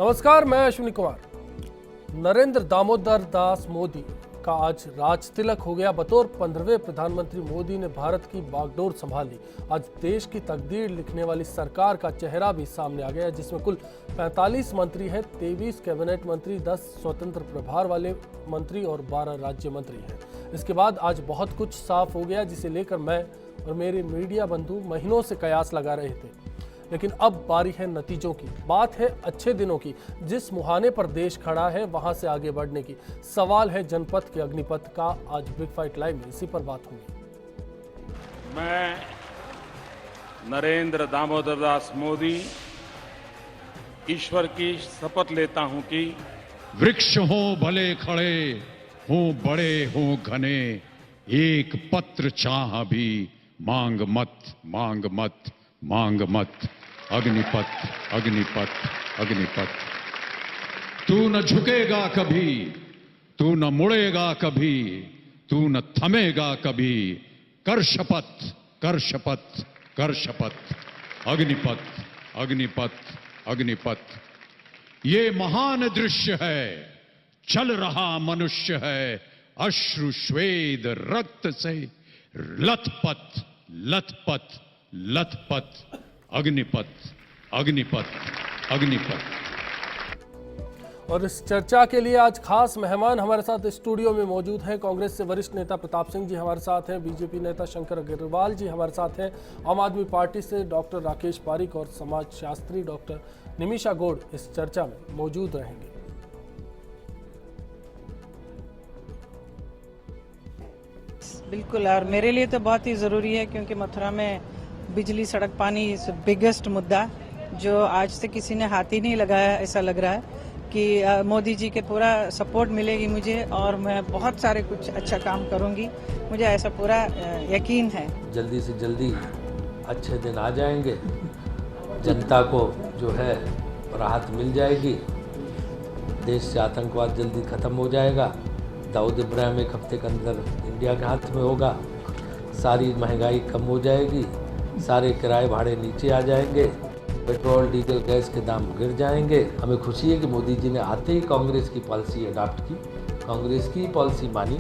नमस्कार, मैं अश्विनी कुमार। नरेंद्र दामोदर दास मोदी का आज राज तिलक हो गया। बतौर 15वें प्रधानमंत्री मोदी ने भारत की बागडोर संभाली। आज देश की तकदीर लिखने वाली सरकार का चेहरा भी सामने आ गया, जिसमें कुल 45 मंत्री हैं, 23 कैबिनेट मंत्री, 10 स्वतंत्र प्रभार वाले मंत्री और 12 राज्य मंत्री हैं। इसके बाद आज बहुत कुछ साफ हो गया, जिसे लेकर मैं और मेरे मीडिया बंधु महीनों से कयास लगा रहे थे। लेकिन अब बारी है नतीजों की। बात है अच्छे दिनों की। जिस मुहाने पर देश खड़ा है वहां से आगे बढ़ने की। सवाल है जनपथ के अग्निपथ का। आज बिग फाइट लाइव में इसी पर बात होगी। मैं नरेंद्र दामोदर दास मोदी ईश्वर की शपथ लेता हूं कि वृक्ष हो भले खड़े, हो बड़े हो घने, एक पत्र चाह भी मांग मत, मांग मत, मांग मत। अग्निपथ, अग्निपथ, अग्निपथ। तू न झुकेगा कभी, तू न मुड़ेगा कभी, तू न थमेगा कभी। कर शपथ, कर शपथ, कर शपथ। अग्निपथ, अग्निपथ, अग्निपथ। ये महान दृश्य है, चल रहा मनुष्य है, अश्रु स्वेद रक्त से लथपथ, लथपथ, लथपथ। अग्निपथ, अग्निपथ, अग्निपथ। और इस चर्चा के लिए आज खास मेहमान हमारे साथ स्टूडियो में मौजूद हैं। कांग्रेस से वरिष्ठ नेता प्रताप सिंह जी हमारे साथ हैं, बीजेपी नेता शंकर अग्रवाल जी हमारे साथ हैं, आम आदमी पार्टी से डॉक्टर राकेश पारिक और समाजशास्त्री डॉक्टर निमिषा गौड़ इस चर्चा में मौजूद रहेंगे। बिल्कुल, और मेरे लिए तो बहुत ही ज़रूरी है, क्योंकि मथुरा में बिजली, सड़क, पानी इज बिगेस्ट मुद्दा जो आज तक किसी ने हाथ ही नहीं लगाया। ऐसा लग रहा है कि मोदी जी के पूरा सपोर्ट मिलेगी मुझे, और मैं बहुत सारे कुछ अच्छा काम करूंगी, मुझे ऐसा पूरा यकीन है। जल्दी से जल्दी अच्छे दिन आ जाएंगे, जनता को जो है राहत मिल जाएगी, देश से आतंकवाद जल्दी ख़त्म हो जाएगा, दाऊद इब्राहिम एक हफ्ते के अंदर इंडिया के हाथ में होगा, सारी महंगाई कम हो जाएगी, सारे किराए भाड़े नीचे आ जाएंगे, पेट्रोल डीजल गैस के दाम गिर जाएंगे। हमें खुशी है कि मोदी जी ने आते ही कांग्रेस की पॉलिसी अडॉप्ट की, कांग्रेस की पॉलिसी मानी।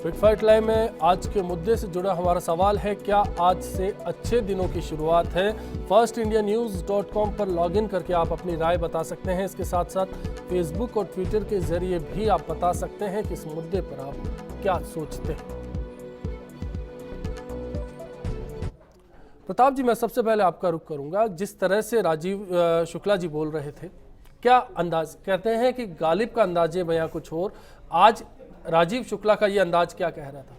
बिग फाइट लाइव में आज के मुद्दे से जुड़ा हमारा सवाल है, क्या आज से अच्छे दिनों की शुरुआत है? firstindianews.com पर लॉगिन करके आप अपनी राय बता सकते हैं। इसके साथ साथ फेसबुक और ट्विटर के जरिए भी आप बता सकते हैं कि इस मुद्दे पर आप क्या सोचते हैं। प्रताप जी, मैं सबसे पहले आपका रुख करूंगा। जिस तरह से राजीव शुक्ला जी बोल रहे थे, क्या अंदाज कहते हैं कि गालिब का अंदाजे बयां कुछ और, आज राजीव शुक्ला का ये अंदाज क्या कह रहा था?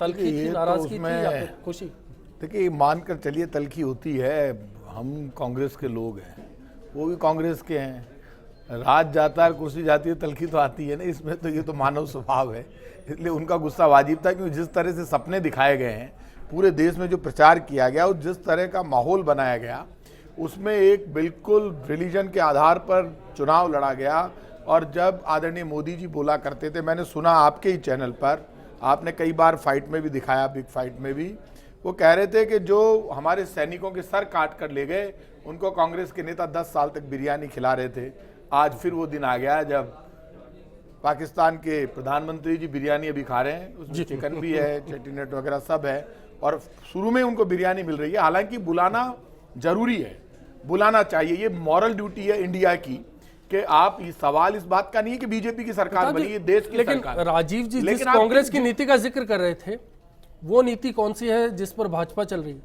तल्खी थी, नाराजगी थी या फिर खुशी? देखिए, मानकर चलिए तल्खी होती है। हम कांग्रेस के लोग हैं, वो भी कांग्रेस के हैं। राज जाता है, कुर्सी जाती है, तल्खी तो आती है ना। इसमें तो ये तो मानव स्वभाव है, इसलिए उनका गुस्सा वाजिब था। क्योंकि जिस तरह से सपने दिखाए गए हैं, पूरे देश में जो प्रचार किया गया और जिस तरह का माहौल बनाया गया, उसमें एक बिल्कुल रिलीजन के आधार पर चुनाव लड़ा गया। और जब आदरणीय मोदी जी बोला करते थे, मैंने सुना आपके ही चैनल पर, आपने कई बार फाइट में भी दिखाया, बिग फाइट में भी, वो कह रहे थे कि जो हमारे सैनिकों के सर काट कर ले गए, उनको कांग्रेस के नेता 10 साल तक बिरयानी खिला रहे थे। आज फिर वो दिन आ गया जब पाकिस्तान के प्रधानमंत्री जी बिरयानी अभी खा रहे हैं, उसमें चिकन भी है, चेटीनट वगैरह सब है, और शुरू में उनको बिरयानी मिल रही है। हालांकि बुलाना जरूरी है, बुलाना चाहिए, ये मॉरल ड्यूटी है इंडिया की कि आप, ये सवाल इस बात का नहीं है कि बीजेपी की सरकार बनी, ये देश की लेकिन सरकार। राजीव जी जिस कांग्रेस की नीति का जिक्र कर रहे थे, वो नीति कौन सी है जिस पर भाजपा चल रही है?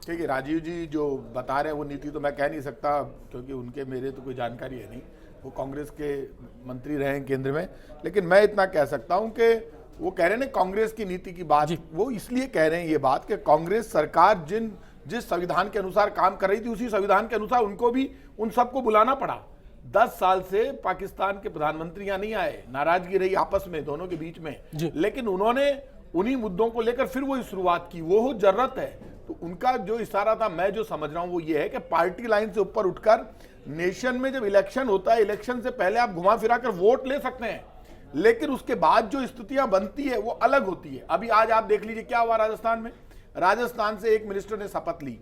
ठीक है, राजीव जी जो बता रहे हैं वो नीति तो मैं कह नहीं सकता, क्योंकि उनके मेरे तो कोई जानकारी है नहीं। वो कांग्रेस के मंत्री रहे हैं केंद्र में। लेकिन मैं इतना कह सकता हूं कि वो कह रहे हैं कांग्रेस की नीति की बात, वो इसलिए कह रहे हैं ये बात कि कांग्रेस सरकार जिस संविधान के अनुसार काम कर रही थी, उसी संविधान के अनुसार उनको भी उन सबको बुलाना पड़ा। 10 साल से पाकिस्तान के प्रधानमंत्री यहाँ नहीं आए, नाराजगी रही आपस में दोनों के बीच में, लेकिन उन्होंने उन्हीं मुद्दों को लेकर फिर वो शुरुआत की, वो जरूरत है। तो उनका जो इशारा था, मैं जो समझ रहा हूं वो ये है कि पार्टी लाइन से ऊपर उठकर नेशन में जब इलेक्शन होता है, इलेक्शन से पहले आप घुमा फिरा कर वोट ले सकते हैं, लेकिन उसके बाद जो स्थितियां बनती है वो अलग होती है। अभी आज आप देख लीजिए क्या हुआ राजस्थान में। राजस्थान से एक मिनिस्टर ने शपथ ली,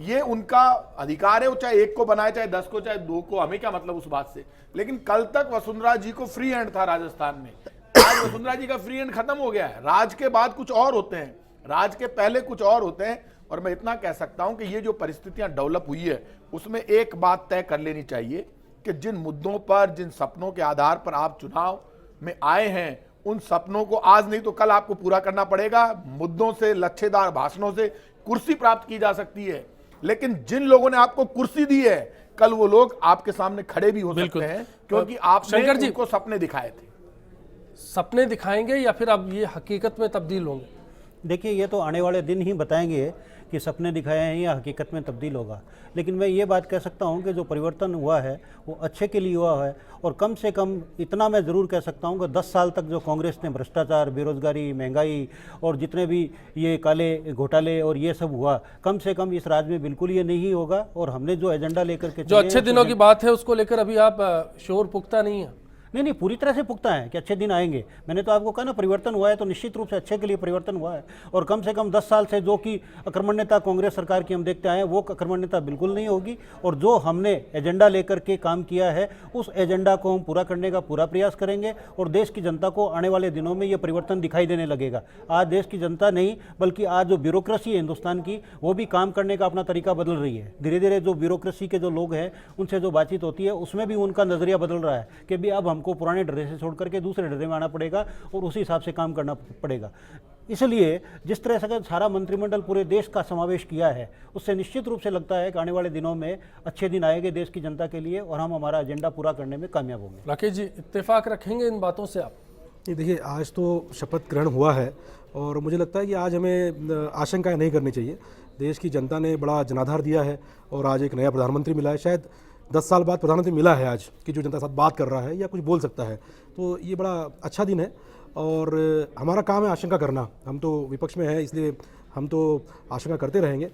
ये उनका अधिकार है, वो चाहे 1 को बनाए, चाहे 10 को, चाहे 2 को, हमें क्या मतलब उस बात से। लेकिन कल तक वसुंधरा जी को फ्री हैंड था राजस्थान में, आज वसुंधरा जी का फ्री हैंड खत्म हो गया है। राज के बाद कुछ और होते हैं, राज के पहले कुछ और होते हैं। और मैं इतना कह सकता हूं कि ये जो परिस्थितियां डेवलप हुई है उसमें एक बात तय कर लेनी चाहिए कि जिन मुद्दों पर, जिन सपनों के आधार पर आप चुनाव में आए हैं, उन सपनों को आज नहीं तो कल आपको पूरा करना पड़ेगा। मुद्दों से, लच्छेदार भाषणों से कुर्सी प्राप्त की जा सकती है, लेकिन जिन लोगों ने आपको कुर्सी दी है, कल वो लोग आपके सामने खड़े भी हो सकते हैं, क्योंकि आपने शंकर जी उनको सपने दिखाए थे। सपने दिखाएंगे या फिर अब ये हकीकत में तब्दील होंगे? देखिए, ये तो आने वाले दिन ही बताएंगे कि सपने दिखाए हैं या हकीकत में तब्दील होगा। लेकिन मैं ये बात कह सकता हूँ कि जो परिवर्तन हुआ है वो अच्छे के लिए हुआ है। और कम से कम इतना मैं ज़रूर कह सकता हूँ कि 10 साल तक जो कांग्रेस ने भ्रष्टाचार, बेरोजगारी, महंगाई और जितने भी ये काले घोटाले और ये सब हुआ, कम से कम इस राज्य में बिल्कुल ये नहीं होगा। और हमने जो एजेंडा लेकर के जो अच्छे दिनों की बात है उसको लेकर अभी आप शोर पुख्ता नहीं है? नहीं, पूरी तरह से पुख्ता है कि अच्छे दिन आएंगे। मैंने तो आपको कहा ना, परिवर्तन हुआ है तो निश्चित रूप से अच्छे के लिए परिवर्तन हुआ है। और कम से कम 10 साल से जो कि अकर्मण्यता कांग्रेस सरकार की हम देखते आए हैं, वो अकर्मण्यता बिल्कुल नहीं होगी। और जो हमने एजेंडा लेकर के काम किया है, उस एजेंडा को हम पूरा करने का पूरा प्रयास करेंगे। और देश की जनता को आने वाले दिनों में ये परिवर्तन दिखाई देने लगेगा। आज देश की जनता नहीं, बल्कि आज जो ब्यूरोक्रेसी है हिंदुस्तान की, वो भी काम करने का अपना तरीका बदल रही है। धीरे धीरे जो ब्यूरोक्रेसी के जो लोग हैं, उनसे जो बातचीत होती है, उसमें भी उनका नज़रिया बदल रहा है कि भी अब हमको पुराने डरे से छोड़ करके दूसरे डरे में आना पड़ेगा और उसी हिसाब से काम करना पड़ेगा। इसलिए जिस तरह से सारा मंत्रिमंडल पूरे देश का समावेश किया है, उससे निश्चित रूप से लगता है कि आने वाले दिनों में अच्छे दिन आएंगे देश की जनता के लिए और हम हमारा एजेंडा पूरा करने में कामयाब होंगे। राकेश जी, इत्तेफाक रखेंगे इन बातों से आप? देखिए, आज तो शपथ ग्रहण हुआ है और मुझे लगता है कि आज हमें आशंकाएं नहीं करनी चाहिए। देश की जनता ने बड़ा जनाधार दिया है और आज एक नया प्रधानमंत्री मिला है। शायद 10 साल बाद प्रधानमंत्री मिला है आज कि जो जनता के साथ बात कर रहा है या कुछ बोल सकता है, तो ये बड़ा अच्छा दिन है। और हमारा काम है आशंका करना। हम तो विपक्ष में हैं, इसलिए हम तो आशंका करते रहेंगे।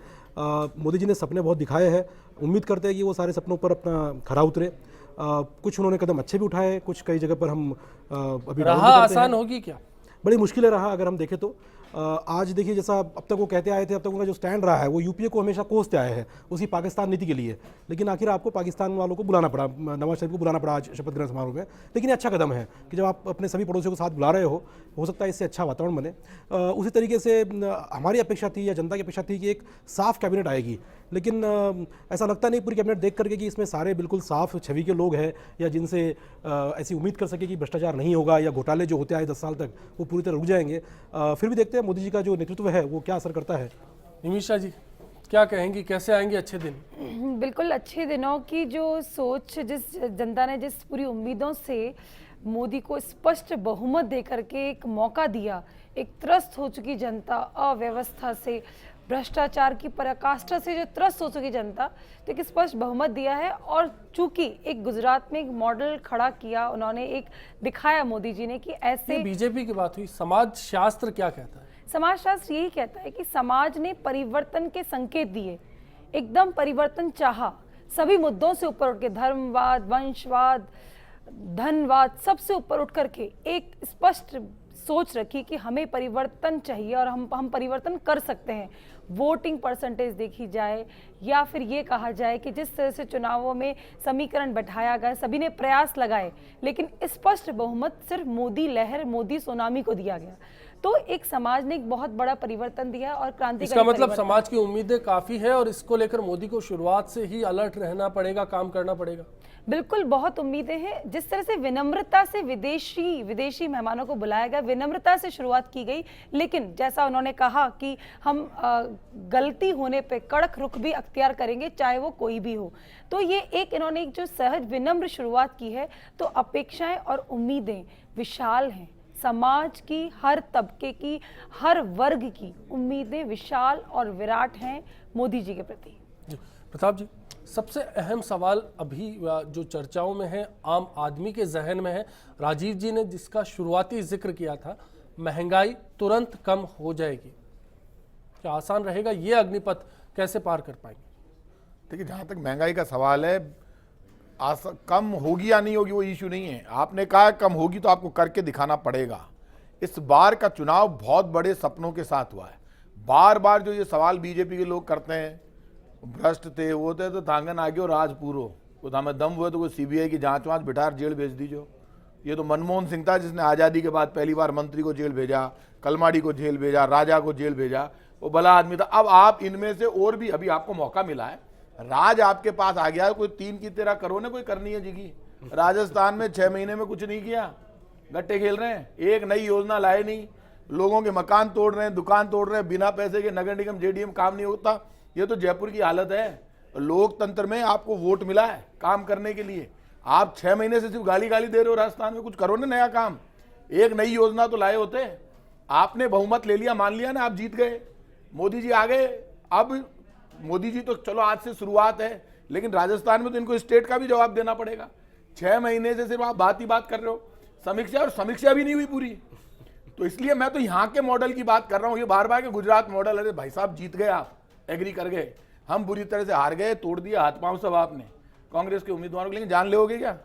मोदी जी ने सपने बहुत दिखाए हैं, उम्मीद करते हैं कि वो सारे सपनों पर अपना खरा उतरे। कुछ उन्होंने कदम अच्छे भी उठाए, कुछ कई जगह पर हम अभी रहा आसान होगी क्या? बड़ी मुश्किल है रहा। अगर हम देखें तो आज देखिए, जैसा अब तक वो कहते आए थे, अब तक उनका जो स्टैंड रहा है वो यूपीए को हमेशा कोसते आए हैं उसी पाकिस्तान नीति के लिए। लेकिन आखिर आपको पाकिस्तान वालों को बुलाना पड़ा, नवाज शरीफ को बुलाना पड़ा आज शपथ ग्रहण समारोह में। लेकिन ये अच्छा कदम है कि जब आप अपने सभी पड़ोसियों को साथ बुला रहे हो सकता है इससे अच्छा वातावरण बने। उसी तरीके से हमारी अपेक्षा थी या जनता की अपेक्षा थी कि एक साफ कैबिनेट आएगी, लेकिन ऐसा लगता नहीं पूरी कैबिनेट देख करके कि इसमें सारे बिल्कुल साफ छवि के लोग हैं या जिनसे ऐसी उम्मीद कर सके कि भ्रष्टाचार नहीं होगा या घोटाले जो होते आए 10 साल तक वो पूरी तरह रुक जाएंगे। फिर भी देखते हैं मोदी जी का जो नेतृत्व है वो क्या असर करता है। निमिषा जी, क्या कहेंगी, कैसे आएंगे अच्छे दिन? बिल्कुल, अच्छे दिनों की जो सोच, जिस जनता ने जिस पूरी उम्मीदों से मोदी को स्पष्ट बहुमत देकर के एक मौका दिया, एक त्रस्त हो चुकी जनता, अव्यवस्था से, भ्रष्टाचार की पराकाष्ठा से जो त्रस्त हो चुकी जनता, तो एक स्पष्ट बहुमत दिया है। और चूंकि एक गुजरात में एक मॉडल खड़ा किया उन्होंने, एक दिखाया मोदी जी ने कि ऐसे। बीजेपी की बात हुई, समाज शास्त्र क्या कहता है? समाज शास्त्र यही कहता है कि समाज ने परिवर्तन के संकेत दिए, एकदम परिवर्तन चाहा, सभी मुद्दों से ऊपर उठ के, धर्मवाद, वंशवाद, धनवाद, सबसे ऊपर उठ करके एक स्पष्ट सोच रखी कि हमें परिवर्तन चाहिए और हम परिवर्तन कर सकते हैं। वोटिंग परसेंटेज देखी जाए या फिर ये कहा जाए कि जिस तरह से चुनावों में समीकरण बैठाया गया, सभी ने प्रयास लगाए, लेकिन स्पष्ट बहुमत सिर्फ मोदी लहर, मोदी सुनामी को दिया गया। तो एक समाज ने एक बहुत बड़ा परिवर्तन दिया और क्रांतिकारी। इसका मतलब समाज की उम्मीदें काफी है और इसको लेकर मोदी को शुरुआत से ही अलर्ट रहना पड़ेगा, काम करना पड़ेगा। बिल्कुल, बहुत उम्मीदें हैं। जिस तरह से विनम्रता से विदेशी मेहमानों को बुलाया गया, विनम्रता से शुरुआत की गई, लेकिन जैसा उन्होंने कहा कि हम गलती होने पे कड़क रुख भी अख्तियार करेंगे, चाहे वो कोई भी हो। तो ये एक इन्होंने एक जो सहज विनम्र शुरुआत की है, तो अपेक्षाएं और उम्मीदें विशाल हैं। समाज की हर तबके की, हर वर्ग की उम्मीदें विशाल और विराट हैं मोदी जी के प्रति। प्रताप जी, सबसे अहम सवाल अभी जो चर्चाओं में है, आम आदमी के जहन में है, राजीव जी ने जिसका शुरुआती जिक्र किया था, महंगाई तुरंत कम हो जाएगी, क्या आसान रहेगा? ये अग्निपथ कैसे पार कर पाएंगे? देखिए, जहाँ तक महंगाई का सवाल है, कम होगी या नहीं होगी वो इशू नहीं है। आपने कहा कम होगी तो आपको करके दिखाना पड़ेगा। इस बार का चुनाव बहुत बड़े सपनों के साथ हुआ है। बार बार जो ये सवाल बीजेपी के लोग करते हैं भ्रष्ट थे वो थे तो थांगन आगे और राज पूरो को हमें दम हुए तो कोई सीबीआई की जांच वाँच बिठा जेल भेज दीजिए। ये तो मनमोहन सिंह था जिसने आज़ादी के बाद पहली बार मंत्री को जेल भेजा, कलमाड़ी को जेल भेजा, राजा को जेल भेजा, वो भला आदमी था। अब आप इनमें से और भी अभी आपको मौका मिला है, राज आपके पास आ गया है, कोई 3 की तेरा करो ना, कोई करनी है जिगी। राजस्थान में 6 महीने में कुछ नहीं किया, गट्टे खेल रहे हैं, एक नई योजना लाए नहीं, लोगों के मकान तोड़ रहे हैं, दुकान तोड़ रहे हैं, बिना पैसे के नगर निगम जेडीएम काम नहीं होता। ये तो जयपुर की हालत है। लोकतंत्र में आपको वोट मिला है काम करने के लिए, आप 6 महीने से सिर्फ गाली गाली दे रहे हो। राजस्थान में कुछ करो ना नया काम, एक नई योजना तो लाए होते। आपने बहुमत ले लिया, मान लिया ना, आप जीत गए, मोदी जी आ गए। अब मोदी जी तो चलो आज से शुरुआत है, लेकिन राजस्थान में तो इनको स्टेट का भी जवाब देना पड़ेगा। 6 महीने से सिर्फ आप बात ही बात कर रहे हो, समीक्षा, और समीक्षा भी नहीं हुई पूरी। तो इसलिए मैं तो यहाँ के मॉडल की बात कर रहा हूँ, ये बार बार के गुजरात मॉडल। अरे भाई साहब जीत गए, आप एग्री कर गए, हम बुरी तरह से हार गए, तोड़ दिया हाथ पांव सब आपने कांग्रेस के उम्मीदवारों को। लेकिन जान लोगे क्या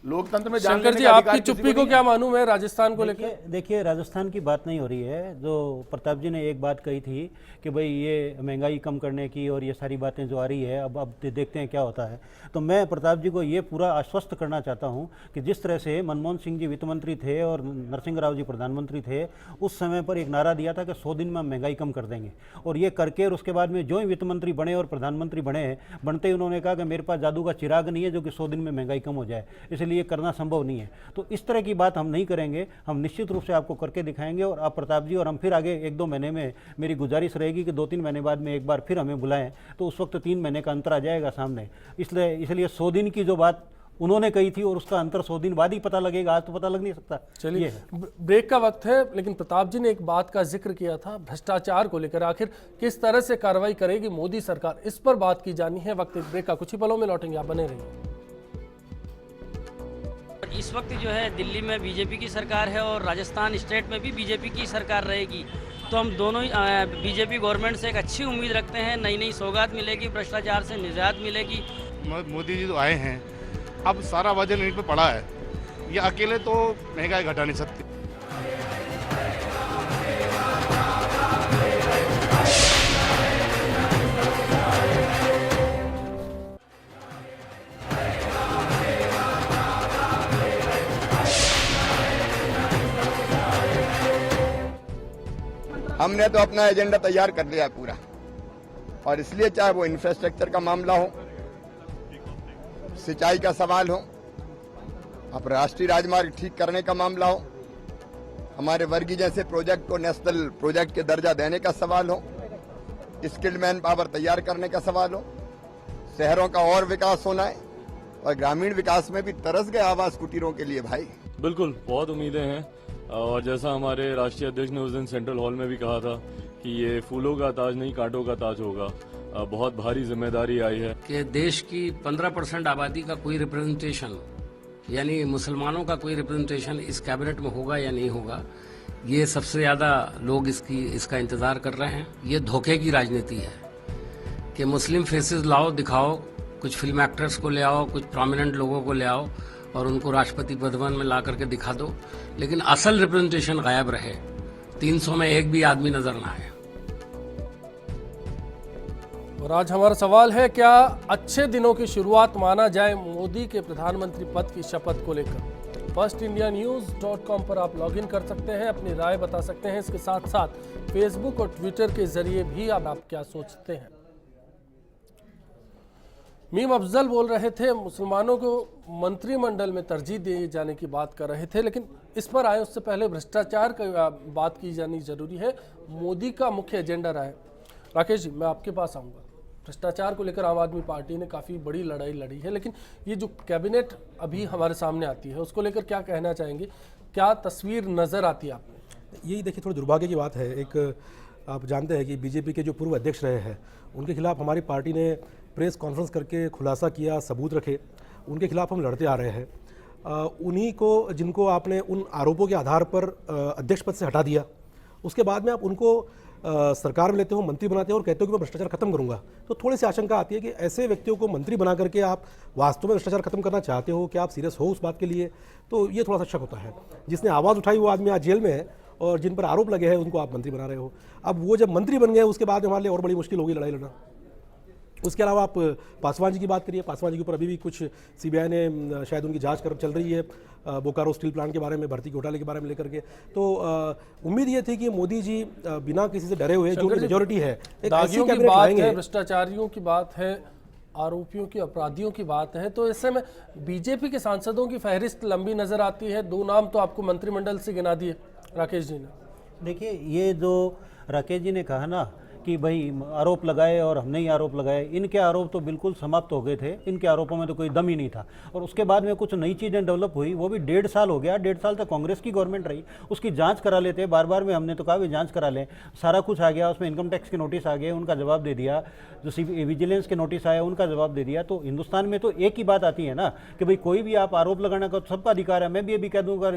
लोकतंत्र में? जान शंकर जी, आपकी चुप्पी को क्या मालूम है राजस्थान को लेकर? देखिए, राजस्थान की बात नहीं हो रही है। जो प्रताप जी ने एक बात कही थी कि भाई ये महंगाई कम करने की और ये सारी बातें जो आ रही है, अब देखते हैं क्या होता है। तो मैं प्रताप जी को ये पूरा आश्वस्त करना चाहता हूँ कि जिस तरह से मनमोहन सिंह जी वित्त मंत्री थे और नरसिंह राव जी प्रधानमंत्री थे, उस समय पर एक नारा दिया था कि 100 दिन में हम महंगाई कम कर देंगे, और ये करके और उसके बाद में जो ही वित्त मंत्री बने और प्रधानमंत्री बनते ही उन्होंने कहा कि मेरे पास जादू का चिराग नहीं है जो कि 100 दिन में महंगाई कम हो जाए, इसलिए ये करना संभव नहीं है। तो इस तरह की बात हम नहीं करेंगे, हम निश्चित रूप से आपको करके दिखाएंगे। और आप प्रताप जी और हम फिर आगे 1-2 महीने में, मेरी गुजारिश रहेगी कि 2-3 महीने बाद में एक बार फिर हमें बुलाएं, तो उस वक्त 3 महीने का अंतर आ जाएगा सामने। इसलिए 100 दिन की जो बात उन्होंने कही थी और उसका अंतर 100 दिन बाद ही पता लगेगा, आज तो पता लग नहीं सकता। चलिए, ब्रेक का वक्त है, लेकिन प्रताप जी ने एक बात का जिक्र किया था भ्रष्टाचार को लेकर, आखिर किस तरह से कार्रवाई करेगी मोदी सरकार, इस पर बात की जानी है। वक्त एक ब्रेक का, कुछ ही पलों में लौटेंगे, आप बने रहिए। इस वक्त जो है दिल्ली में बीजेपी की सरकार है और राजस्थान स्टेट में भी बीजेपी की सरकार रहेगी, तो हम दोनों ही बीजेपी गवर्नमेंट से एक अच्छी उम्मीद रखते हैं। नई नई सौगात मिलेगी, भ्रष्टाचार से निजात मिलेगी। मोदी जी तो आए हैं, अब सारा वजन इन पे पड़ा है, ये अकेले तो महंगाई घटा नहीं सकते। हमने तो अपना एजेंडा तैयार कर लिया पूरा, और इसलिए चाहे वो इंफ्रास्ट्रक्चर का मामला हो, सिंचाई का सवाल हो, अब राष्ट्रीय राजमार्ग ठीक करने का मामला हो, हमारे वर्गी जैसे प्रोजेक्ट को नेशनल प्रोजेक्ट के दर्जा देने का सवाल हो, स्किल्ड मैन पावर तैयार करने का सवाल हो, शहरों का और विकास होना है, और ग्रामीण विकास में भी तरस गए आवास कुटीरों के लिए भाई। बिल्कुल, बहुत उम्मीदें हैं, और जैसा हमारे राष्ट्रीय अध्यक्ष ने उस दिन सेंट्रल हॉल में भी कहा था कि ये फूलों का ताज नहीं कांटों का ताज होगा। बहुत भारी जिम्मेदारी आई है कि देश की 15% आबादी का कोई रिप्रेजेंटेशन, यानी मुसलमानों का कोई रिप्रेजेंटेशन इस कैबिनेट में होगा या नहीं होगा, ये सबसे ज्यादा लोग इसका इंतजार कर रहे हैं। ये धोखे की राजनीति है कि मुस्लिम फेसेस लाओ, दिखाओ, कुछ फिल्म एक्टर्स को ले आओ, कुछ प्रोमिनेंट लोगों को ले आओ और उनको राष्ट्रपति भवन में ला करके दिखा दो, लेकिन असल रिप्रेजेंटेशन गायब रहे, 300 में एक भी आदमी नजर ना आए। और आज हमारा सवाल है, क्या अच्छे दिनों की शुरुआत माना जाए मोदी के प्रधानमंत्री पद की शपथ को लेकर? firstindianews.com पर आप लॉगिन कर सकते हैं, अपनी राय बता सकते हैं। इसके साथ साथ फेसबुक और ट्विटर के जरिए भी आप क्या सोचते हैं। मीम अफजल बोल रहे थे मुसलमानों को मंत्रिमंडल में तरजीह दिए जाने की बात कर रहे थे, लेकिन इस पर आए उससे पहले भ्रष्टाचार की बात की जानी जरूरी है। मोदी का मुख्य एजेंडा रहा है। राकेश जी, मैं आपके पास आऊँगा। भ्रष्टाचार को लेकर आम आदमी पार्टी ने काफ़ी बड़ी लड़ाई लड़ी है, लेकिन ये जो कैबिनेट अभी हमारे सामने आती है उसको लेकर क्या कहना चाहेंगे, क्या तस्वीर नज़र आती है आपको? यही देखिए, थोड़ी दुर्भाग्य की बात है। एक आप जानते हैं कि बीजेपी के जो पूर्व अध्यक्ष रहे हैं, उनके खिलाफ हमारी पार्टी ने प्रेस कॉन्फ्रेंस करके खुलासा किया, सबूत रखे, उनके खिलाफ हम लड़ते आ रहे हैं। उन्हीं को, जिनको आपने उन आरोपों के आधार पर अध्यक्ष पद से हटा दिया, उसके बाद में आप उनको सरकार में लेते हो, मंत्री बनाते हो और कहते हो कि मैं भ्रष्टाचार खत्म करूंगा, तो थोड़ी सी आशंका आती है कि ऐसे व्यक्तियों को मंत्री बना करके आप वास्तव में भ्रष्टाचार खत्म करना चाहते हो, क्या आप सीरियस हो उस बात के लिए? तो ये थोड़ा सा शक होता है। जिसने आवाज़ उठाई वो आदमी आज जेल में है, और जिन पर आरोप लगे हैं उनको आप मंत्री बना रहे हो। अब वो जब मंत्री बन गए उसके बाद हमारे लिए और बड़ी मुश्किल होगी लड़ाई लड़ना। उसके अलावा आप पासवान जी की बात करिए, पासवान जी के ऊपर अभी भी कुछ सीबीआई ने शायद उनकी जांच कर चल रही है बोकारो स्टील प्लांट के बारे में, भर्ती घोटाले के बारे में लेकर के। तो उम्मीद ये थी कि मोदी जी बिना किसी से डरे हुए, जो मेजोरिटी है, एक ऐसी कैबिनेट लाएंगे। भ्रष्टाचारियों की बात है, आरोपियों की, अपराधियों की बात है, तो ऐसे में बीजेपी के सांसदों की फहरिस्त लंबी नजर आती है। 2 नाम तो आपको मंत्रिमंडल से गिना दिए राकेश जी ने। देखिए, ये जो राकेश जी ने कहा ना कि भाई आरोप लगाए और हमने ही आरोप लगाए, इनके आरोप तो बिल्कुल समाप्त हो गए थे, इनके आरोपों में तो कोई दम ही नहीं था। और उसके बाद में कुछ नई चीज़ें डेवलप हुई, वो भी 1.5 साल हो गया। 1.5 साल तक कांग्रेस की गवर्नमेंट रही, उसकी जांच करा लेते बार बार में, हमने तो कहा भी जांच करा लें, सारा कुछ आ गया, उसमें इनकम टैक्स के नोटिस आ गए, उनका जवाब दे दिया, जो विजिलेंस के नोटिस आया उनका जवाब दे दिया। तो हिंदुस्तान में तो एक ही बात आती है ना कि भाई कोई भी आप आरोप लगाने का सबका अधिकार है। मैं भी कह दूँगा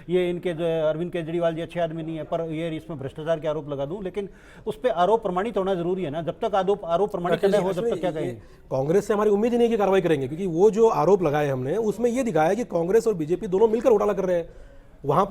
ये इनके जो अरविंद केजरीवाल जी अच्छे आदमी नहीं है, पर ये इसमें भ्रष्टाचार के आरोप लगा दूँ, लेकिन उस पर आरोप प्रमाणित होना जरूरी है ना। जब तक आरोप प्रमाणित नहीं हो, जब तक क्या कहेंगे? कांग्रेस से हमारी उम्मीद ही नहीं कि कार्रवाई करेंगे, क्योंकि वो जो आरोप लगाए हमने उसमें ये दिखाया कि कांग्रेस और बीजेपी दोनों मिलकर घोटाला कर रहे हैं। वहां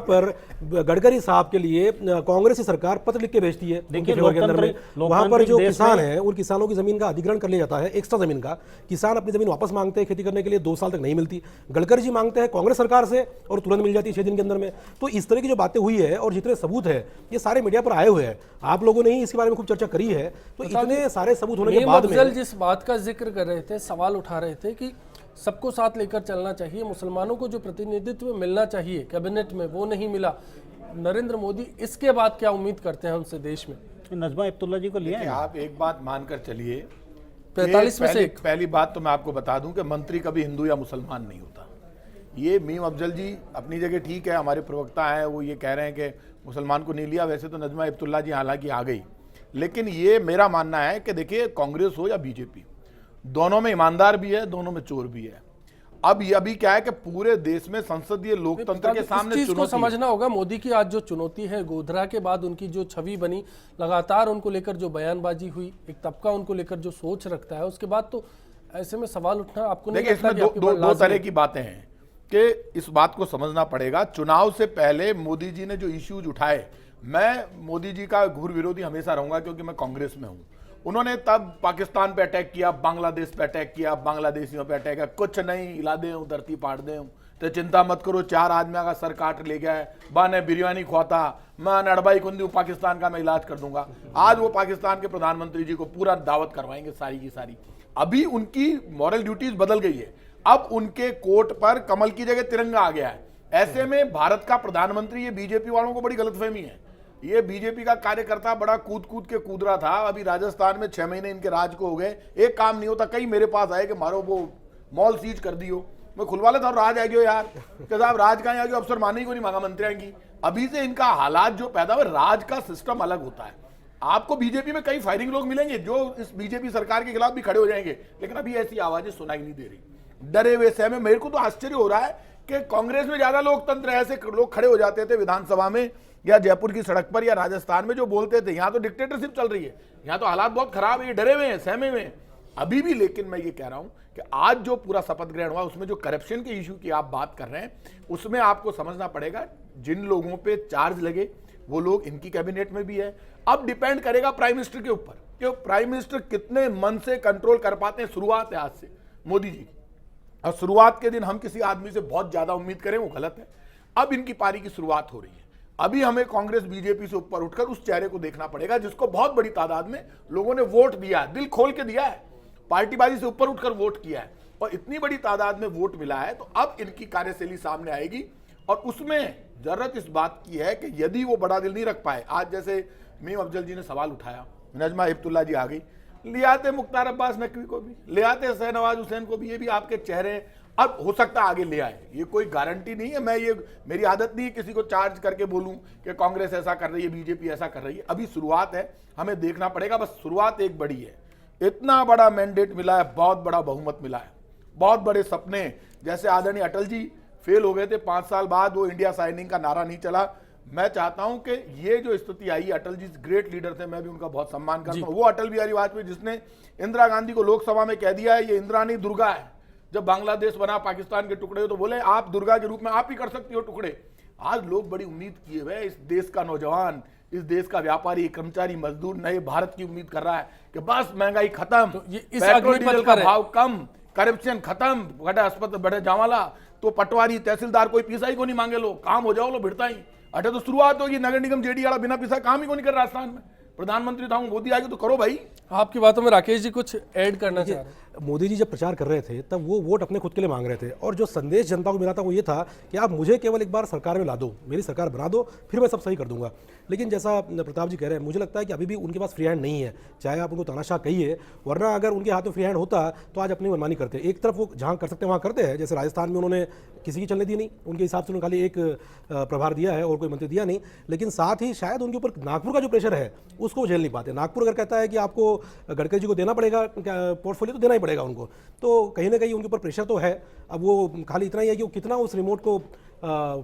पर गडकरी साहब के लिए कांग्रेस की सरकार पत्र लिख के भेजती है। देखिए, वहां पर जो किसान है, उन किसानों की जमीन का अधिग्रहण कर लिया जाता है, एक्स्ट्रा जमीन का। किसान अपनी जमीन वापस मांगते हैं खेती करने के लिए, 2 साल तक नहीं मिलती। गडकरी जी मांगते हैं कांग्रेस सरकार से और तुरंत मिल जाती है 6 दिन के अंदर में। तो इस तरह की जो बातें हुई है और जितने सबूत है, ये सारे मीडिया पर आए हुए हैं। आप लोगों ने ही इसके बारे में खूब चर्चा करी है। तो इतने सारे सबूत होने के बाद में जिस बात का जिक्र कर रहे थे, सवाल उठा रहे थे कि सबको साथ लेकर चलना चाहिए, मुसलमानों को जो प्रतिनिधित्व मिलना चाहिए कैबिनेट में वो नहीं मिला। नरेंद्र मोदी इसके बाद क्या उम्मीद करते हैं उनसे देश में? नजमा हेपतुल्ला जी को लिया है। आप एक बात मानकर चलिए, 45 में से पहली बात तो मैं आपको बता दूं कि मंत्री कभी हिंदू या मुसलमान नहीं होता। ये मीम अफजल जी अपनी जगह ठीक है, हमारे प्रवक्ता हैं, वो ये कह रहे हैं कि मुसलमान को नहीं लिया। वैसे तो नजमा हेपतुल्ला जी हालांकि आ गई, लेकिन ये मेरा मानना है कि देखिए, कांग्रेस हो या बीजेपी, दोनों में ईमानदार भी है, दोनों में चोर भी है। अब ये अभी क्या है कि पूरे देश में संसदीय लोकतंत्र के सामने चीज को समझना होगा। मोदी की आज जो चुनौती है, गोधरा के बाद उनकी जो छवि बनी, लगातार उनको लेकर जो बयानबाजी हुई, एक तबका उनको लेकर जो सोच रखता है, उसके बाद तो ऐसे में सवाल उठना आपको नहीं लगता? इसमें दो तरह की बातें हैं कि इस बात को समझना पड़ेगा। चुनाव से पहले मोदी जी ने जो इश्यूज उठाए, मैं मोदी जी का घोर विरोधी हमेशा रहूंगा, क्योंकि मैं कांग्रेस में हूं। उन्होंने तब पाकिस्तान पे अटैक किया, बांग्लादेश पे अटैक किया, बांग्लादेशियों पे अटैक किया, कुछ नहीं हिला दे हूं, धरती पाड़ दे हूं, तो चिंता मत करो, 4 आदमियों का सर काट ले गया है, बाने बिरयानी खुआता, मैं नड़बाई कुंदी पाकिस्तान का मैं इलाज कर दूंगा। आज वो पाकिस्तान के प्रधानमंत्री जी को पूरा दावत करवाएंगे सारी की सारी। अभी उनकी मॉरल ड्यूटीज बदल गई है, अब उनके कोट पर कमल की जगह तिरंगा आ गया है। ऐसे में भारत का प्रधानमंत्री, ये बीजेपी वालों को बड़ी गलतफहमी है। ये बीजेपी का कार्यकर्ता बड़ा कूद कूद के कूद रहा था। अभी राजस्थान में 6 महीने इनके राज को हो गए, एक काम नहीं होता। कई मेरे पास आए कि मारो वो मॉल सीज कर दियो, मैं खुलवा लेता हूँ, राज आएगी यार, कि साहब राज कहाँ आएगी, अफसर माने को नहीं मांगा मंत्री आएंगी। अभी से इनका हालात जो पैदा हुए, राज का सिस्टम अलग होता है। आपको बीजेपी में कई फायरिंग लोग मिलेंगे जो इस बीजेपी सरकार के खिलाफ भी खड़े हो जाएंगे, लेकिन अभी ऐसी आवाजें सुनाई नहीं दे रही। डरे हुए सहमे, मेरे को तो आश्चर्य हो रहा है कि कांग्रेस में ज्यादा लोकतंत्र है। ऐसे लोग खड़े हो जाते थे विधानसभा में या जयपुर की सड़क पर या राजस्थान में, जो बोलते थे। यहाँ तो डिक्टेटरशिप चल रही है, यहाँ तो हालात बहुत खराब है, ये डरे हुए हैं, सहमे हुए हैं अभी भी। लेकिन मैं ये कह रहा हूं कि आज जो पूरा शपथ ग्रहण हुआ, उसमें जो करप्शन के इश्यू की आप बात कर रहे हैं, उसमें आपको समझना पड़ेगा जिन लोगों पे चार्ज लगे वो लोग इनकी कैबिनेट में भी है। अब डिपेंड करेगा प्राइम मिनिस्टर के ऊपर कि प्राइम मिनिस्टर कितने मन से कंट्रोल कर पाते हैं। शुरुआत है आज से मोदी जी, और शुरुआत के दिन हम किसी आदमी से बहुत ज्यादा उम्मीद करें वो गलत है। अब इनकी पारी की शुरुआत हो रही है। अभी हमें कांग्रेस बीजेपी से ऊपर उठकर उस चेहरे को देखना पड़ेगा जिसको बहुत बड़ी तादाद में लोगों ने वोट दिया है, दिल खोल के दिया है, पार्टीबाजी से ऊपर उठकर वोट किया है, और इतनी बड़ी तादाद में वोट मिला है। तो अब इनकी कार्यशैली सामने आएगी, और उसमें जरूरत इस बात की है कि यदि वो बड़ा दिल नहीं रख पाए, आज जैसे मीम अफजल जी ने सवाल उठाया, नजमा हेपतुल्ला जी आ गई, ले आते मुख्तार अब्बास नकवी को भी, ले आते शहनवाज हुसैन को भी, ये भी आपके चेहरे अब हो सकता है आगे ले आए, ये कोई गारंटी नहीं है। मैं ये मेरी आदत नहीं है किसी को चार्ज करके बोलूं कि कांग्रेस ऐसा कर रही है, बीजेपी ऐसा कर रही है। अभी शुरुआत है, हमें देखना पड़ेगा। बस शुरुआत एक बड़ी है, इतना बड़ा मैंडेट मिला है, बहुत बड़ा बहुमत मिला है, बहुत बड़े सपने। जैसे आदरणीय अटल जी फेल हो गए थे 5 साल बाद, वो इंडिया साइनिंग का नारा नहीं चला। मैं चाहता हूं कि ये जो स्थिति आई, अटल जी ग्रेट लीडर थे, मैं भी उनका बहुत सम्मान करता हूं। वो अटल बिहारी वाजपेयी जिसने इंदिरा गांधी को लोकसभा में कह दिया है ये इंदिरा नहीं दुर्गा है। जब बांग्लादेश बना, पाकिस्तान के टुकड़े, तो बोले आप दुर्गा के रूप में आप ही कर सकती हो टुकड़े। आज लोग बड़ी उम्मीद किए हुए, इस देश का नौजवान, इस देश का व्यापारी, कर्मचारी, मजदूर नए भारत की उम्मीद कर रहा है कि बस महंगाई खत्म, तो ये इस पेट्रोल अग्निपथ डीजल का पर है। भाव कम, करप्शन खत्म, बड़े अस्पताल बड़े जावाला, तो पटवारी तहसीलदार कोई पैसा ही को नहीं मांगे, लो काम हो जाओ, लो भिड़ता ही अटे तो शुरुआत होगी। नगर निगम जेडी वाला बिना पैसा काम ही को नहीं कर राजस्थान में। प्रधानमंत्री था मोदी आगे तो करो भाई। आपकी बातों में राकेश जी कुछ ऐड करना चाह रहे हैं? मोदी जी जब प्रचार कर रहे थे तब वो वोट अपने खुद के लिए मांग रहे थे, और जो संदेश जनता को मिला था वो ये था कि आप मुझे केवल एक बार सरकार में ला दो, मेरी सरकार बना दो, फिर मैं सब सही कर दूंगा। लेकिन जैसा प्रताप जी कह रहे हैं, मुझे लगता है कि अभी भी उनके पास फ्री हैंड नहीं है, चाहे आप उनको तानाशाह कहिए, वरना अगर उनके हाथ में फ्री हैंड होता तो आज अपनी मनमानी करते। एक तरफ वो जहाँ कर सकते हैं वहाँ करते हैं, जैसे राजस्थान में उन्होंने किसी की चलने दी नहीं, उनके हिसाब से उन्होंने खाली एक प्रभार दिया है और कोई मंत्री दिया नहीं। लेकिन साथ ही शायद उनके ऊपर नागपुर का जो प्रेशर है उसको वो झेल नहीं पाते। नागपुर अगर कहता है कि आपको गडकरी जी को देना पड़ेगा पोर्टफोलियो, तो देना ही पड़ेगा उनको, तो कहीं ना कहीं उनके ऊपर प्रेशर तो है। अब वो खाली इतना ही है कि वो कितना उस रिमोट को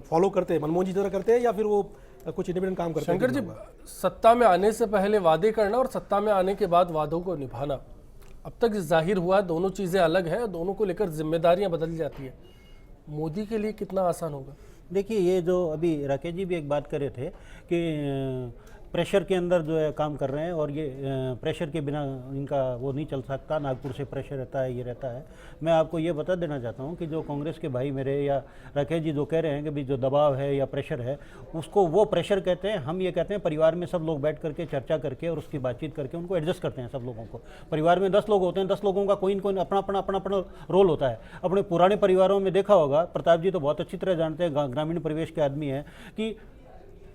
फॉलो करते हैं, मनमोहन जी तरह करते हैं, या फिर वो कुछ इंडिपेंडेंट काम करते हैं। शंकर जी, सत्ता में आने से पहले वादे करना और सत्ता में आने के बाद वादों को निभाना, अब तक जाहिर हुआ दोनों चीज़ें अलग हैं, दोनों को लेकर जिम्मेदारियां बदल जाती है। मोदी के लिए कितना आसान होगा? देखिए, ये जो अभी राकेश जी भी एक बात कर रहे थे कि प्रेशर के अंदर जो है काम कर रहे हैं, और ये प्रेशर के बिना इनका वो नहीं चल सकता, नागपुर से प्रेशर रहता है, ये रहता है। मैं आपको ये बता देना चाहता हूँ कि जो कांग्रेस के भाई मेरे या राकेश जी जो कह रहे हैं कि भी जो दबाव है या प्रेशर है, उसको वो प्रेशर कहते हैं। हम ये कहते हैं परिवार में सब लोग बैठ करके चर्चा करके और उसकी बातचीत करके उनको एडजस्ट करते हैं। सब लोगों को, परिवार में 10 लोग होते हैं, 10 लोगों का कोई न कोई अपना रोल होता है। अपने पुराने परिवारों में देखा होगा, प्रताप जी तो बहुत अच्छी तरह जानते हैं, ग्रामीण परिवेश के आदमी हैं, कि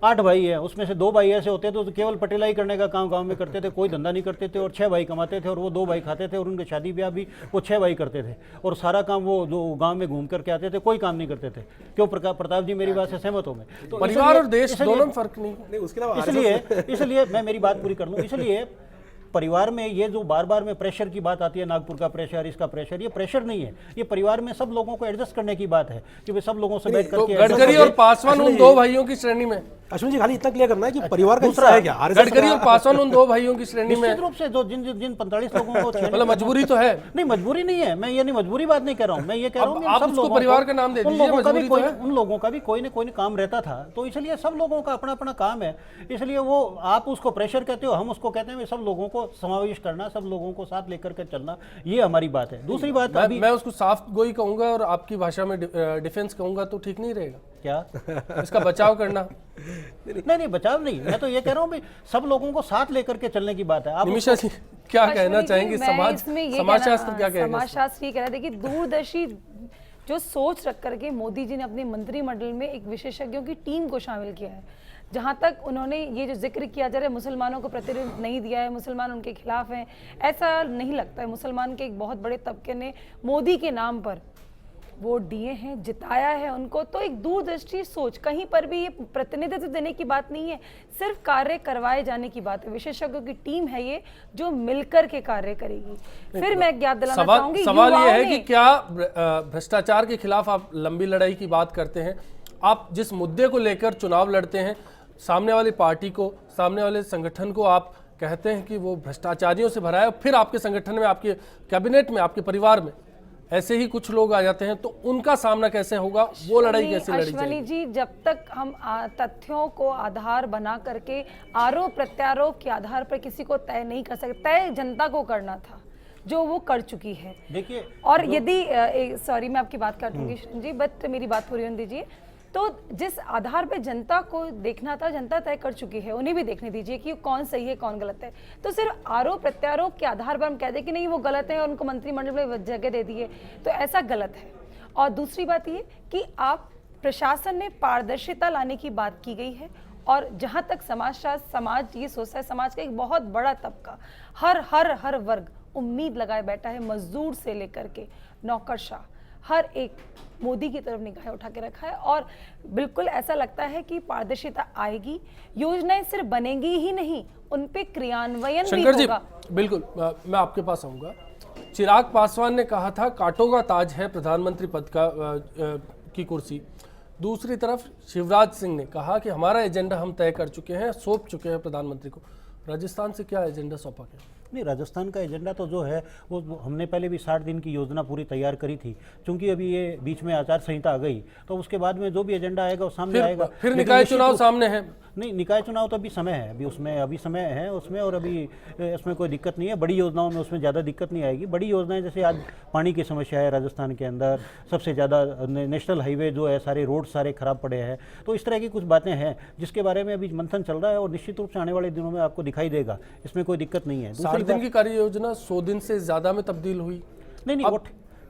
8 भाई हैं, उसमें से 2 भाई ऐसे होते थे तो केवल पटेलाई करने का काम गांव में करते थे, कोई धंधा नहीं करते थे, और 6 भाई कमाते थे और वो 2 भाई खाते थे, और उनके शादी ब्याह भी वो 6 भाई करते थे, और सारा काम वो जो गांव में घूम करके आते थे, कोई काम नहीं करते थे। क्यों प्रताप जी, मेरी बात से सहमत हो मैं? तो परिवार और देश दोनों में फर्क नहीं, उसके अलावा इसलिए मैं मेरी बात पूरी कर लूँ। इसलिए परिवार में ये जो बार बार में प्रेशर की बात आती है, नागपुर का प्रेशर, इसका प्रेशर, ये प्रेशर नहीं है, ये परिवार में सब लोगों को एडजस्ट करने की बात है कि वे सब लोगों से बैठ करके। गडकरी और पासवान उन 2 भाइयों की श्रेणी में, अश्विन जी खाली इतना क्लियर करना है कि परिवार का दूसरा है क्या? गडकरी और पासवान उन 2 भाइयों की श्रेणी में निश्चित रूप से जो जिन 45 लोगों को मतलब मजबूरी तो है। नहीं, मजबूरी नहीं है, मैं ये नहीं मजबूरी बात नहीं कर रहा हूँ, मैं ये कह रहा हूँ आप उसको परिवार का नाम दे दीजिए, मजबूरी तो है। उन लोगों का भी कोई न कोई काम रहता था, तो इसलिए सब लोगों का अपना अपना काम है। इसलिए वो आप उसको प्रेशर कहते हो, हम उसको कहते हैं सब लोगों को समावेश करना, सब लोगों को साथ लेकर के चलना, ये हमारी बात है। दूसरी बात, मैं उसको साफ गोई कहूंगा और आपकी भाषा में डिफेंस कहूंगा तो ठीक नहीं रहेगा क्या? इसका बचाव करना? नहीं, बचाव नहीं, मैं तो ये कह रहा हूँ सब लोगों को साथ लेकर के चलने की बात है। आप निमिषा जी क्या कहना चाहेंगे? समाजशास्त्र क्या कहेगा? समाजशास्त्र ये कह रहा था कि दूरदर्शी जो सोच रख करके मोदी जी ने अपने मंत्रिमंडल में एक विशेषज्ञों की टीम को शामिल किया है। जहाँ तक उन्होंने ये जो जिक्र किया जा रहा है मुसलमानों को प्रतिनिधित्व नहीं दिया है, मुसलमान उनके खिलाफ हैं, ऐसा नहीं लगता है। मुसलमान के एक बहुत बड़े तबके ने मोदी के नाम पर वोट दिए हैं, जिताया है उनको। तो एक दूरदृष्टि सोच, कहीं पर भी ये प्रतिनिधित्व देने की बात नहीं है, सिर्फ कार्य करवाए जाने की बात है। विशेषज्ञों की टीम है ये जो मिलकर के कार्य करेगी। फिर मैं याद दिलाना चाहूंगी, सवाल ये है कि क्या भ्रष्टाचार के खिलाफ आप लंबी लड़ाई की बात करते हैं, आप जिस मुद्दे को लेकर चुनाव लड़ते हैं, सामने वाली पार्टी को, सामने वाले संगठन को आप कहते हैं कि वो भ्रष्टाचारियों से भरा है, फिर आपके संगठन में, आपके कैबिनेट में, आपके परिवार में ऐसे ही कुछ लोग आ जाते हैं, तो उनका सामना कैसे होगा? वो लड़ाई कैसे लड़ी जाएगी? अश्वनी जी, जब तक हम तथ्यों को आधार बना करके आरोप प्रत्यारोप के आधार पर किसी को तय नहीं कर सकते, तय जनता को करना था जो वो कर चुकी है। देखिए, और यदि सॉरी मैं आपकी बात काटूंगी जी, बट मेरी बात पूरी होने दीजिए। तो जिस आधार पे जनता को देखना था, जनता तय कर चुकी है, उन्हें भी देखने दीजिए कि कौन सही है कौन गलत है। तो सिर्फ आरोप प्रत्यारोप के आधार पर हम कह दें कि नहीं वो गलत है और उनको मंत्रिमंडल में जगह दे दी है, तो ऐसा गलत है। और दूसरी बात ये कि आप प्रशासन में पारदर्शिता लाने की बात की गई है, और जहाँ तक समाज ये सोचता है, समाज का एक बहुत बड़ा तबका, हर वर्ग उम्मीद लगाए बैठा है, मजदूर से लेकर के नौकरशाह, हर एक मोदी की तरफ निगाहें उठा के रखा है। और बिल्कुल ऐसा लगता है कि पारदर्शिता आएगी, योजनाएं सिर्फ बनेंगी ही नहीं, उन पे क्रियान्वयन भी होगा। बिल्कुल, मैं आपके पास आऊंगा। चिराग पासवान ने कहा था कांटों का ताज है प्रधानमंत्री पद का की कुर्सी। दूसरी तरफ शिवराज सिंह ने कहा कि हमारा एजेंडा हम तय कर चुके हैं, सौंप चुके हैं प्रधानमंत्री को। राजस्थान से क्या एजेंडा सौंपा गया? नहीं, राजस्थान का एजेंडा तो जो है वो हमने पहले भी 60 दिन की योजना पूरी तैयार करी थी। चूंकि अभी ये बीच में आचार संहिता आ गई तो उसके बाद में जो भी एजेंडा आएगा वो सामने आएगा। फिर लेकिन निकाय निश्चित चुनाव रूप- सामने है। नहीं, निकाय चुनाव तो अभी समय है, अभी समय है उसमें, और अभी इसमें कोई दिक्कत नहीं है। बड़ी योजनाओं में उसमें ज़्यादा दिक्कत नहीं आएगी। बड़ी योजनाएं जैसे आज पानी की समस्या है राजस्थान के अंदर, सबसे ज़्यादा नेशनल हाईवे जो है, सारे रोड सारे खराब पड़े हैं, तो इस तरह की कुछ बातें हैं जिसके बारे में अभी मंथन चल रहा है और निश्चित रूप से आने वाले दिनों में आपको दिखाई देगा, इसमें कोई दिक्कत नहीं है। 60 दिन की कार्य योजना 100 दिन से ज्यादा में तब्दील हुई। नहीं, वो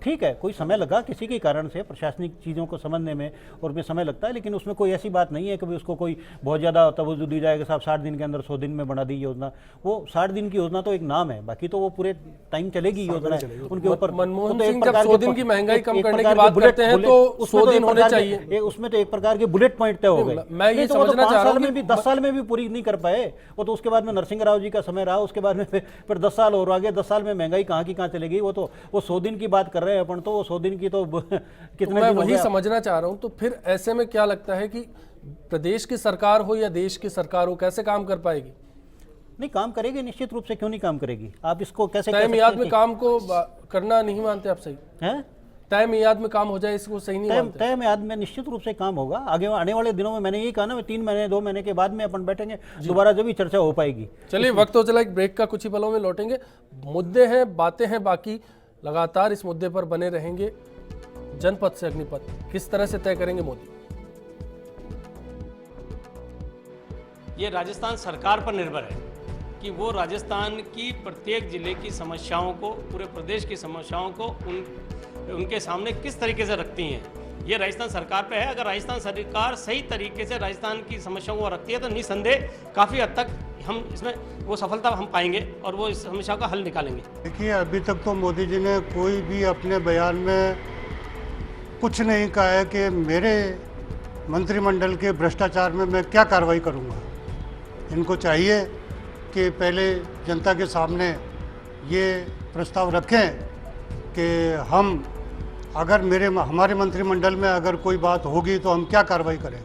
ठीक है, कोई समय लगा किसी के कारण से, प्रशासनिक चीज़ों को समझने में और में समय लगता है, लेकिन उसमें कोई ऐसी बात नहीं है कि उसको कोई बहुत ज़्यादा तवज्जो दी जाएगा साहब 60 दिन के अंदर 100 दिन में बना दी योजना। वो 60 दिन की योजना तो एक नाम है, बाकी तो वो पूरे टाइम चलेगी योजना उनके ऊपर। मनमोहन सिंह जब 100 दिन की महंगाई कम करने की बात करते हैं तो 100 दिन होने चाहिए। उसमें तो एक प्रकार के बुलेट पॉइंट तय हो गए। मैं ये समझना चाह रहा हूं कि 10 साल में भी पूरी नहीं कर पाए वो, तो उसके बाद में नरसिंह राव जी का समय रहा, उसके बाद में फिर 10 साल और आगे, 10 साल में महंगाई कहाँ की कहाँ चली गई। वो 100 दिन की बात कर रहे हैं अपन, तो वो 100 दिन की तो कितने मैं दिन हो वही गए? समझना चाह रहा हूं। तो फिर ऐसे में क्या लगता है कि प्रदेश की सरकार हो या देश की सरकार हो, कैसे काम कर पाएगी? नहीं, काम करेगी निश्चित रूप से, क्यों नहीं काम करेगी? आप इसको कैसे तय मियाद में काम को करना नहीं मानते आप? सही है, तय मियाद में काम हो जाए इसको सही नहीं मानते? तय मियाद में निश्चित रूप से काम होगा। आगे आने वाले दिनों में मैंने यही कहा ना, 3 महीने 2 महीने के बाद में अपन बैठेंगे दोबारा, जब भी चर्चा हो पाएगी। चलिए, वक्त हो चला एक ब्रेक का, कुछ ही पलों में लौटेंगे। मुद्दे हैं, बातें हैं बाकी, लगातार इस मुद्दे पर बने रहेंगे। जनपद से अग्निपथ किस तरह से तय करेंगे मोदी? ये राजस्थान सरकार पर निर्भर है कि वो राजस्थान की प्रत्येक जिले की समस्याओं को, पूरे प्रदेश की समस्याओं को उनके सामने किस तरीके से रखती हैं। ये राजस्थान सरकार पे है। अगर राजस्थान सरकार सही तरीके से राजस्थान की समस्याओं को रखती है तो निसंदेह काफ़ी हद तक हम इसमें वो सफलता हम पाएंगे और वो इस समस्या का हल निकालेंगे। देखिए, अभी तक तो मोदी जी ने कोई भी अपने बयान में कुछ नहीं कहा है कि मेरे मंत्रिमंडल के भ्रष्टाचार में मैं क्या कार्रवाई करूंगा। इनको चाहिए कि पहले जनता के सामने ये प्रस्ताव रखें कि हम अगर हमारे मंत्रिमंडल में अगर कोई बात होगी तो हम क्या कार्रवाई करें।